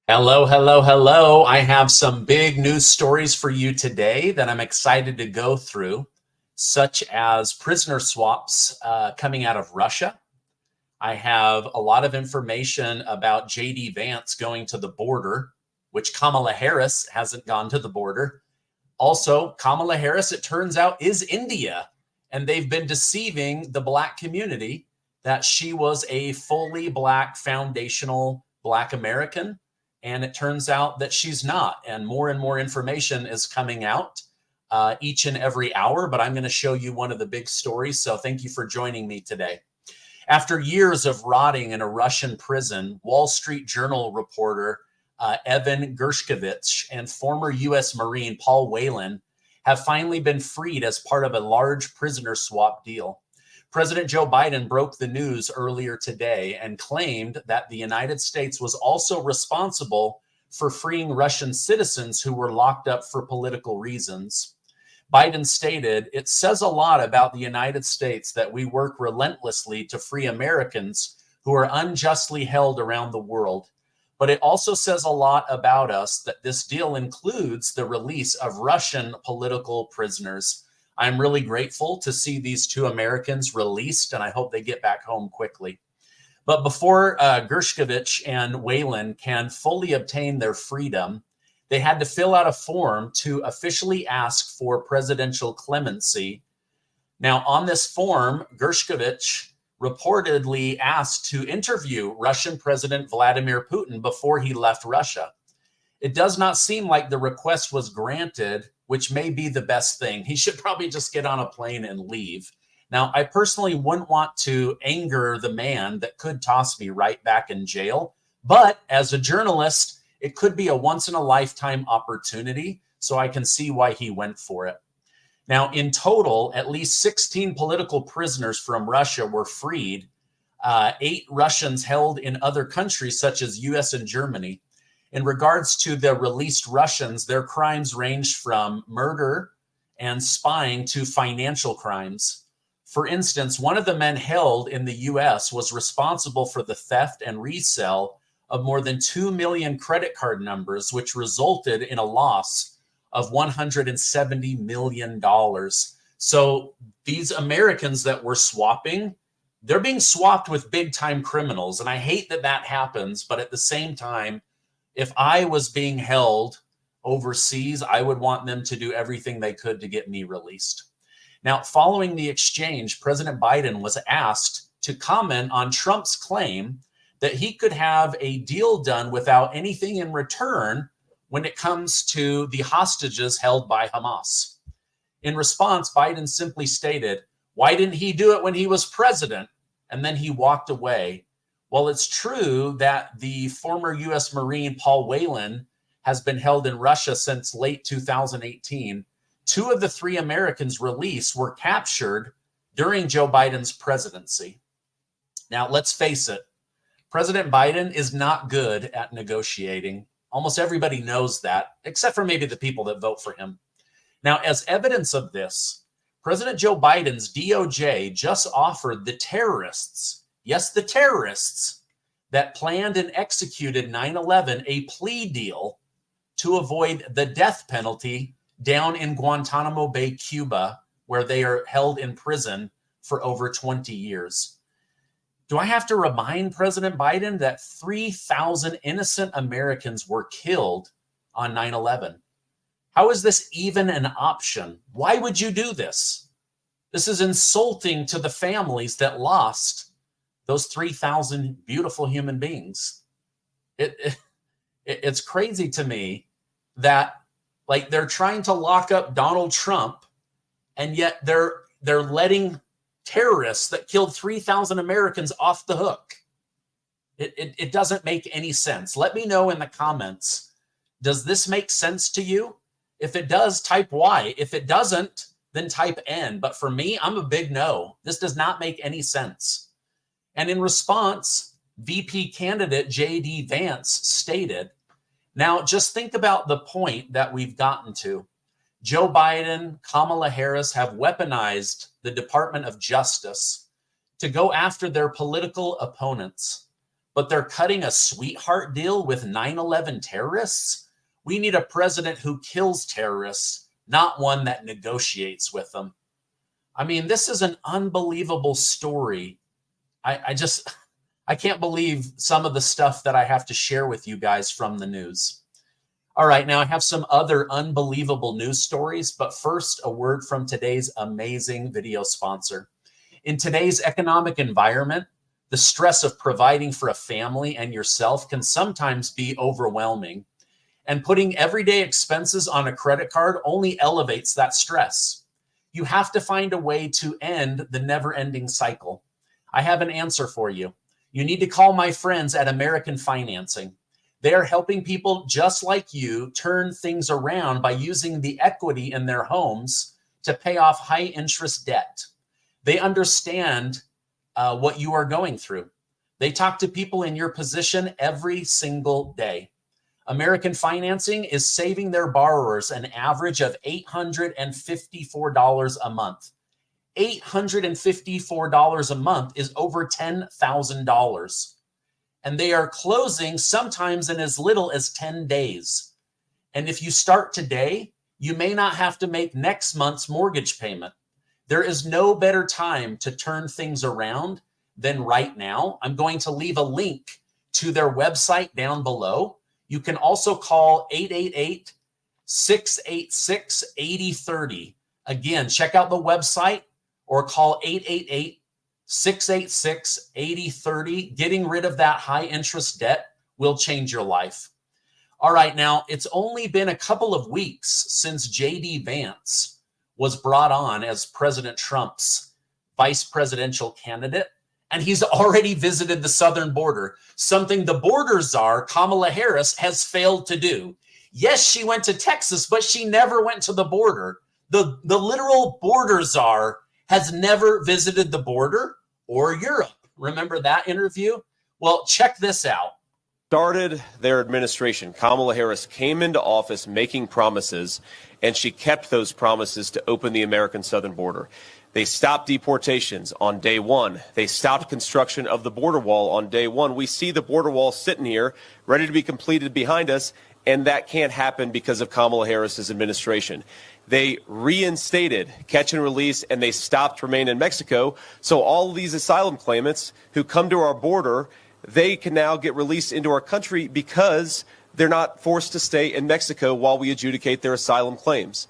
Hello, hello, hello. I have some big news stories for you today that I'm excited to go through, such as prisoner swaps coming out of Russia. I have a lot of information about JD Vance going to the border, which Kamala Harris hasn't gone to the border. Also, Kamala Harris, it turns out, is India, and they've been deceiving the Black community that she was a fully Black, foundational Black American. And it turns out that she's not. And more information is coming out each and every hour. But I'm going to show you one of the big stories. So thank you for joining me today. After years of rotting in a Russian prison, Wall Street Journal reporter Evan Gershkovich and former U.S. Marine Paul Whelan have finally been freed as part of a large prisoner swap deal. President Joe Biden broke the news earlier today and claimed that the United States was also responsible for freeing Russian citizens who were locked up for political reasons. Biden stated, "It says a lot about the United States that we work relentlessly to free Americans who are unjustly held around the world. But it also says a lot about us that this deal includes the release of Russian political prisoners." I'm really grateful to see these two Americans released, and I hope they get back home quickly. But before Gershkovich and Whelan can fully obtain their freedom, they had to fill out a form to officially ask for presidential clemency. Now, on this form, Gershkovich reportedly asked to interview Russian President Vladimir Putin before he left Russia. It does not seem like the request was granted, which may be the best thing. He should probably just get on a plane and leave. Now, I personally wouldn't want to anger the man that could toss me right back in jail. But as a journalist, it could be a once in a lifetime opportunity. So I can see why he went for it. Now, in total, at least 16 political prisoners from Russia were freed, 8 Russians held in other countries such as US and Germany. In regards to the released Russians, their crimes ranged from murder and spying to financial crimes. For instance, one of the men held in the US was responsible for the theft and resale of more than 2 million credit card numbers, which resulted in a loss of $170 million. So these Americans that were swapping, they're being swapped with big time criminals. And I hate that that happens, but at the same time, if I was being held overseas, I would want them to do everything they could to get me released. Now, following the exchange, President Biden was asked to comment on Trump's claim that he could have a deal done without anything in return when it comes to the hostages held by Hamas. In response, Biden simply stated, "Why didn't he do it when he was president?" And then he walked away. Well, it's true that the former U.S. Marine Paul Whelan has been held in Russia since late 2018. 2 of the 3 Americans released were captured during Joe Biden's presidency. Now, let's face it, President Biden is not good at negotiating. Almost everybody knows that, except for maybe the people that vote for him. Now, as evidence of this, President Joe Biden's DOJ just offered the terrorists, yes, the terrorists that planned and executed 9/11 a plea deal to avoid the death penalty down in Guantanamo Bay, Cuba, where they are held in prison for over 20 years. Do I have to remind President Biden that 3,000 innocent Americans were killed on 9/11? How is this even an option? Why would you do this? This is insulting to the families that lost those 3,000 beautiful human beings. It's crazy to me that like they're trying to lock up Donald Trump, and yet they're letting terrorists that killed 3,000 Americans off the hook. It doesn't make any sense. Let me know in the comments. Does this make sense to you? If it does, type Y. If it doesn't, then type N. But for me, I'm a big no. This does not make any sense. And in response, VP candidate JD Vance stated, now just think about the point that we've gotten to. Joe Biden, Kamala Harris have weaponized the Department of Justice to go after their political opponents. but they're cutting a sweetheart deal with 9/11 terrorists. We need a president who kills terrorists, not one that negotiates with them. I mean, this is an unbelievable story. I can't believe some of the stuff that I have to share with you guys from the news. All right, now I have some other unbelievable news stories, but first, a word from today's amazing video sponsor. In today's economic environment, the stress of providing for a family and yourself can sometimes be overwhelming, and putting everyday expenses on a credit card only elevates that stress. You have to find a way to end the never-ending cycle. I have an answer for you. You need to call my friends at American Financing. They are helping people just like you turn things around by using the equity in their homes to pay off high interest debt. They understand what you are going through. They talk to people in your position every single day. American Financing is saving their borrowers an average of $854 a month. $854 a month is over $10,000. And they are closing sometimes in as little as 10 days. And if you start today, you may not have to make next month's mortgage payment. There is no better time to turn things around than right now. I'm going to leave a link to their website down below. You can also call 888-686-8030. Again, check out the website or call 888-686-8030. Getting rid of that high interest debt will change your life. All right, now it's only been a couple of weeks since J.D. Vance was brought on as President Trump's vice presidential candidate, and he's already visited the southern border, something the border czar, Kamala Harris, has failed to do. Yes, she went to Texas, but she never went to the border. The literal border czar has never visited the border or Europe. Remember that interview? Well, check this out. Started their administration. Kamala Harris came into office making promises, and she kept those promises to open the American southern border. They stopped deportations on day one. They stopped construction of the border wall on day one. We see the border wall sitting here, ready to be completed behind us, and that can't happen because of Kamala Harris's administration. They reinstated catch and release, and they stopped remain in Mexico. So all of these asylum claimants who come to our border, they can now get released into our country because they're not forced to stay in Mexico while we adjudicate their asylum claims.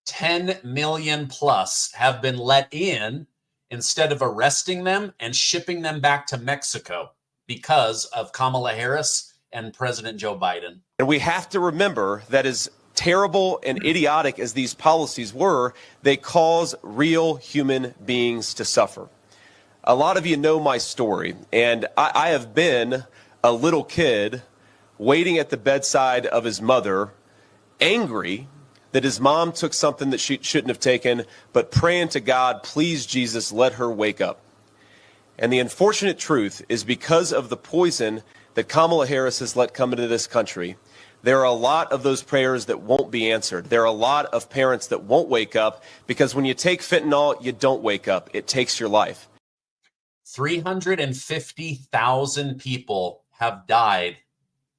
10 million plus have been let in instead of arresting them and shipping them back to Mexico because of Kamala Harris and President Joe Biden. And we have to remember that as terrible and idiotic as these policies were, they cause real human beings to suffer. A lot of you know my story, and I have been a little kid waiting at the bedside of his mother, angry that his mom took something that she shouldn't have taken, but praying to God, please, Jesus, let her wake up. And the unfortunate truth is because of the poison that Kamala Harris has let come into this country, there are a lot of those prayers that won't be answered. There are a lot of parents that won't wake up because when you take fentanyl, you don't wake up. It takes your life. 350,000 people have died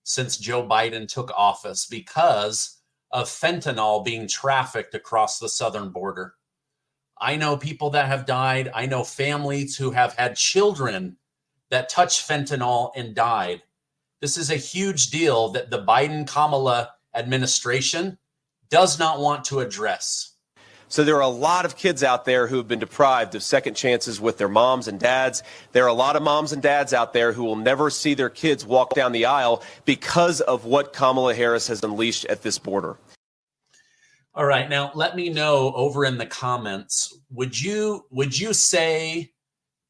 since Joe Biden took office because of fentanyl being trafficked across the southern border. I know people that have died. I know families who have had children that touched fentanyl and died. This is a huge deal that the Biden-Kamala administration does not want to address. So there are a lot of kids out there who have been deprived of second chances with their moms and dads. There are a lot of moms and dads out there who will never see their kids walk down the aisle because of what Kamala Harris has unleashed at this border. All right, now let me know over in the comments, would you say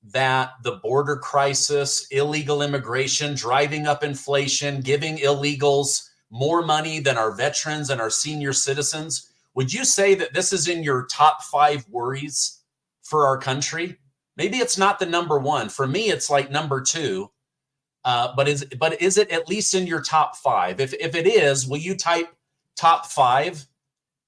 that the border crisis, illegal immigration, driving up inflation, giving illegals more money than our veterans and our senior citizens, would you say that this is in your top 5 worries for our country? Maybe it's not the number 1. For me, it's like number 2. But is it at least in your top 5? If it is, will you type top 5?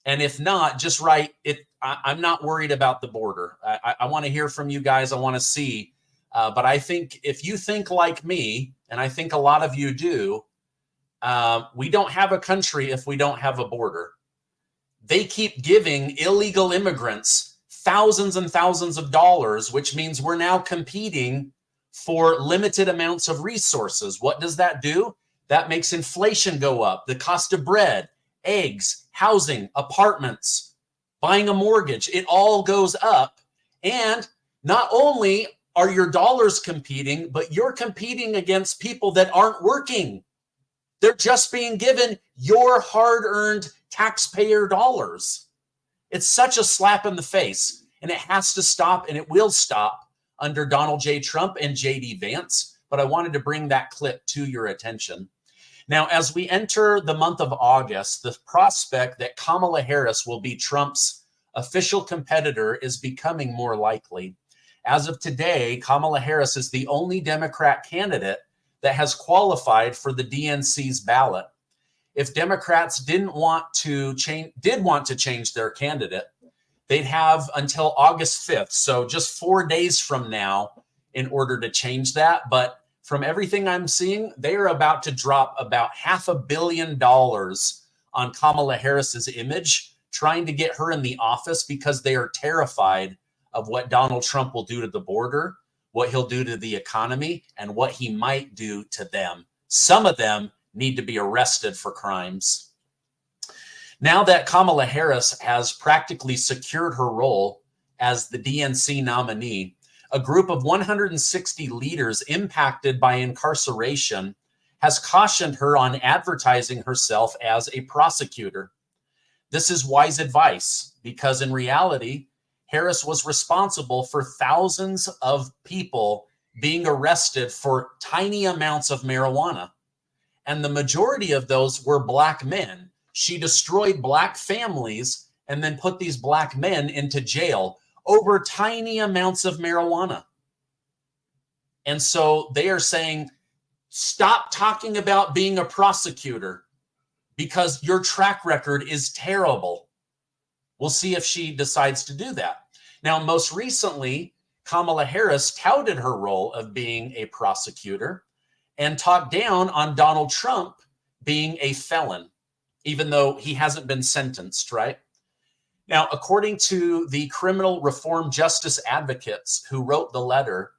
And if not, just write it. I'm not worried about the border. I want to hear from you guys. I want to see But I think if you think like me, and I think a lot of you do, we don't have a country if we don't have a border. They keep giving illegal immigrants thousands and thousands of dollars, which means we're now competing for limited amounts of resources. What does that do? That makes inflation go up. The cost of bread, eggs, housing, apartments, buying a mortgage, it all goes up. And not only are your dollars competing, but you're competing against people that aren't working. They're just being given your hard-earned taxpayer dollars. It's such a slap in the face, and it has to stop, and it will stop under Donald J. Trump and J.D. Vance. But I wanted to bring that clip to your attention. Now, as we enter the month of August, the prospect that Kamala Harris will be Trump's official competitor is becoming more likely. As of today, Kamala Harris is the only Democrat candidate that has qualified for the DNC's ballot. If Democrats did want to change their candidate, they'd have until August 5th, so just 4 days from now, in order to change that. But from everything I'm seeing, they are about to drop about $500 million on Kamala Harris's image, trying to get her in the office because they are terrified of what Donald Trump will do to the border, what he'll do to the economy, and what he might do to them. Some of them need to be arrested for crimes. Now that Kamala Harris has practically secured her role as the DNC nominee, a group of 160 leaders impacted by incarceration has cautioned her on advertising herself as a prosecutor. This is wise advice because in reality, Harris was responsible for thousands of people being arrested for tiny amounts of marijuana. And the majority of those were black men. She destroyed black families and then put these black men into jail over tiny amounts of marijuana. And so they are saying, stop talking about being a prosecutor because your track record is terrible. We'll see if she decides to do that. Now, most recently, Kamala Harris touted her role of being a prosecutor and talked down on Donald Trump being a felon, even though he hasn't been sentenced, right? Now, according to the criminal reform justice advocates who wrote the letter,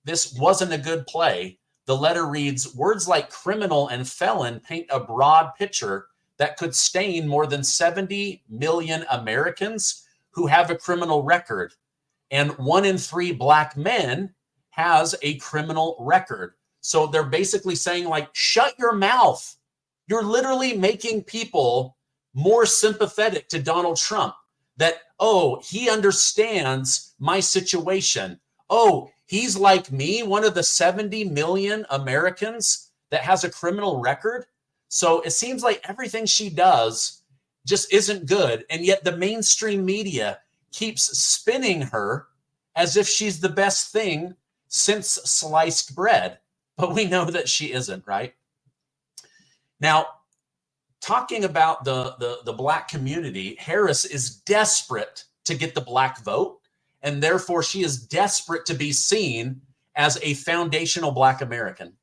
this wasn't a good play. The letter reads, words like criminal and felon paint a broad picture that could stain more than 70 million Americans who have a criminal record. And 1 in 3 black men has a criminal record. So they're basically saying, like, shut your mouth. You're literally making people more sympathetic to Donald Trump. That, oh, he understands my situation. Oh, he's like me, one of the 70 million Americans that has a criminal record. So it seems like everything she does just isn't good. And yet the mainstream media keeps spinning her as if she's the best thing since sliced bread. But we know that she isn't, right? Now, talking about the black community, Harris is desperate to get the black vote, and therefore she is desperate to be seen as a foundational black American.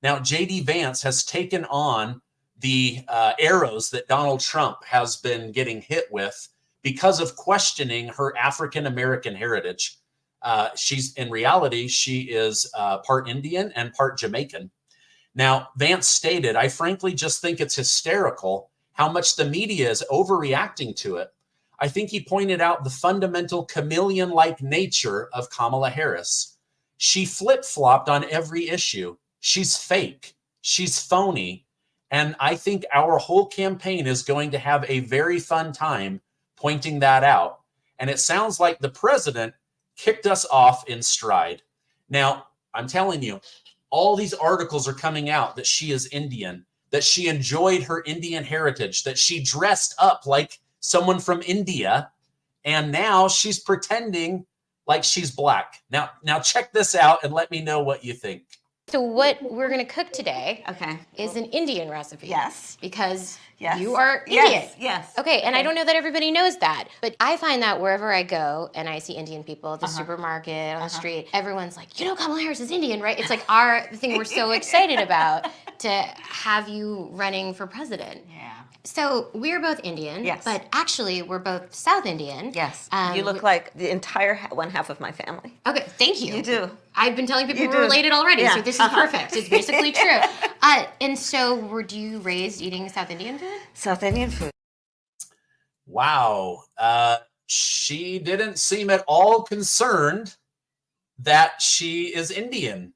Now, J.D. Vance has taken on the arrows that Donald Trump has been getting hit with because of questioning her African American heritage. In reality, she is part Indian and part Jamaican. Now, Vance stated, I frankly just think it's hysterical how much the media is overreacting to it. I think he pointed out the fundamental chameleon-like nature of Kamala Harris. She flip-flopped on every issue. She's fake. She's phony. And I think our whole campaign is going to have a very fun time pointing that out. And it sounds like the president kicked us off in stride. Now, I'm telling you, all these articles are coming out that she is Indian, that she enjoyed her Indian heritage, that she dressed up like someone from India, and now she's pretending like she's black. Now check this out and let me know what you think. So what we're going to cook today Okay. is an Indian recipe. Yes. Because Yes. you are Indian. Yes. Yes. Okay, and I don't know that everybody knows that, but I find that wherever I go and I see Indian people at the supermarket, on the street, everyone's like, you know, Kamala Harris is Indian, right? It's like the thing we're so excited about to have you running for president. Yeah. So we're both Indian, Yes. but actually we're both South Indian. Yes. You look like the entire one half of my family. Okay, thank you. You do. I've been telling people You we're do. related already, Yeah. so this is perfect. It's basically true. And so were you raised eating South Indian food? South Indian food. Wow. She didn't seem at all concerned that she is Indian.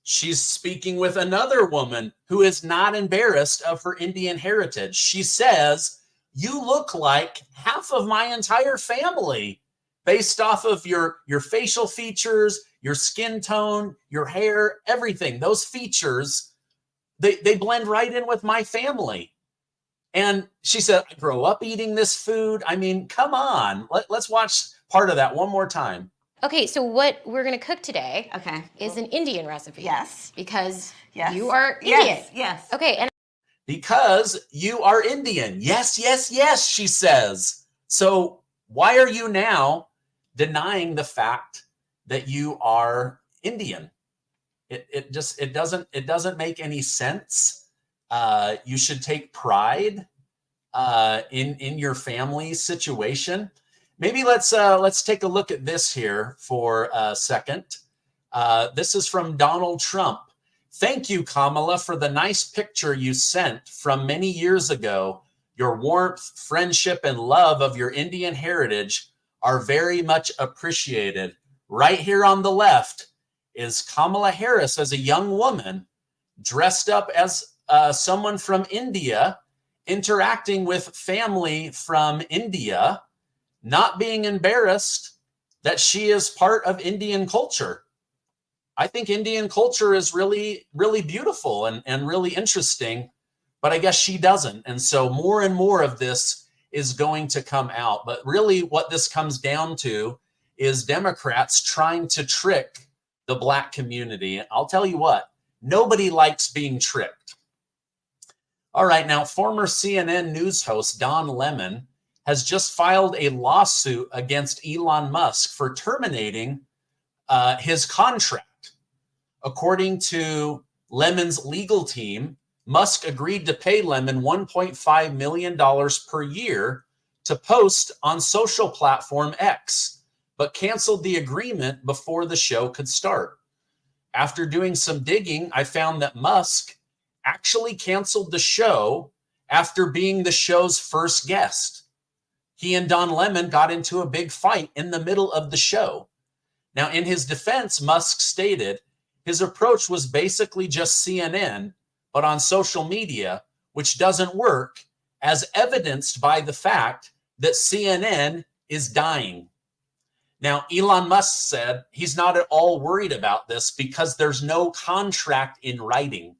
She's speaking with another woman who is not embarrassed of her Indian heritage. She says, you look like half of my entire family based off of your facial features, your skin tone, your hair, everything. Those features, they blend right in with my family. And she said, I grow up eating this food. I mean, come on. Let's watch part of that one more time. Okay, so what we're going to cook today is an Indian recipe. Yes. Because Yes. you are Indian. Yes. Yes. Okay, and Because you are Indian. Yes, yes, yes, she says. So why are you now denying the fact that you are Indian? It doesn't make any sense. You should take pride in your family situation. Maybe let's take a look at this here for a second. This is from Donald Trump. Thank you, Kamala, for the nice picture you sent from many years ago. Your warmth, friendship, and love of your Indian heritage are very much appreciated. Right here on the left is Kamala Harris as a young woman dressed up as someone from India, interacting with family from India, not being embarrassed that she is part of Indian culture. I think Indian culture is really, really beautiful and really interesting, but I guess she doesn't. And so more and more of this is going to come out. But really what this comes down to is Democrats trying to trick the Black community. And I'll tell you what, nobody likes being tricked. All right, now former CNN news host Don Lemon has just filed a lawsuit against Elon Musk for terminating his contract. According to Lemon's legal team, Musk agreed to pay Lemon $1.5 million per year to post on social platform X, but canceled the agreement before the show could start. After doing some digging, I found that Musk actually canceled the show after being the show's first guest. He and Don Lemon got into a big fight in the middle of the show. Now, in his defense, Musk stated his approach was basically just CNN, but on social media, which doesn't work, as evidenced by the fact that CNN is dying. Now, Elon Musk said he's not at all worried about this because there's no contract in writing.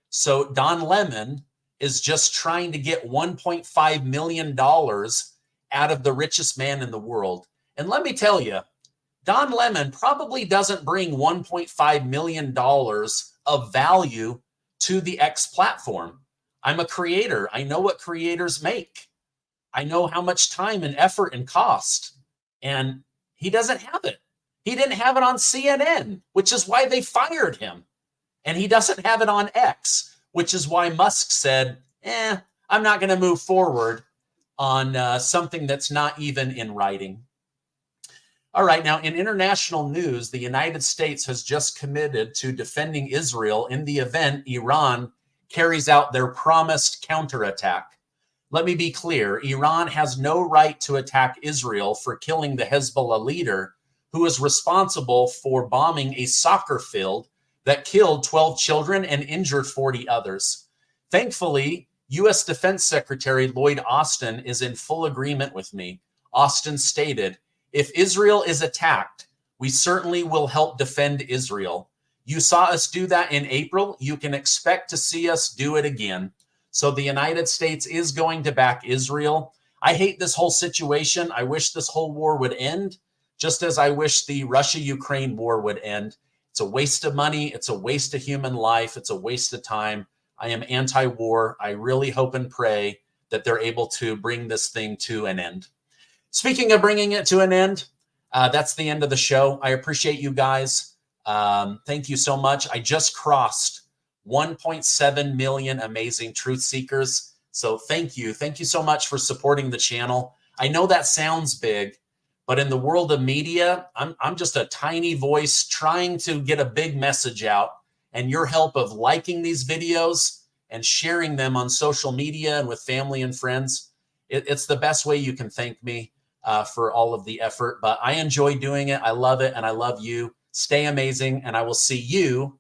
So Don Lemon is just trying to get $1.5 million out of the richest man in the world. And let me tell you, Don Lemon probably doesn't bring $1.5 million of value to the X platform. I'm a creator. I know what creators make. I know how much time and effort and cost. And he doesn't have it. He didn't have it on CNN, which is why they fired him. And he doesn't have it on X, which is why Musk said, I'm not going to move forward on something that's not even in writing. All right, now in international news, the United States has just committed to defending Israel in the event Iran carries out their promised counterattack. Let me be clear, Iran has no right to attack Israel for killing the Hezbollah leader who is responsible for bombing a soccer field that killed 12 children and injured 40 others. Thankfully, U.S. Defense Secretary Lloyd Austin is in full agreement with me. Austin stated, if Israel is attacked, we certainly will help defend Israel. You saw us do that in April. You can expect to see us do it again. So the United States is going to back Israel. I hate this whole situation. I wish this whole war would end, just as I wish the Russia-Ukraine war would end. It's a waste of money. It's a waste of human life. It's a waste of time. I am anti-war. I really hope and pray that they're able to bring this thing to an end. Speaking of bringing it to an end, that's the end of the show. I appreciate you guys. Thank you so much. I just crossed 1.7 million amazing truth seekers. So thank you. Thank you so much for supporting the channel. I know that sounds big, but in the world of media, I'm just a tiny voice trying to get a big message out. And your help of liking these videos and sharing them on social media and with family and friends, it's the best way you can thank me for all of the effort. But I enjoy doing it. I love it. And I love you. Stay amazing. And I will see you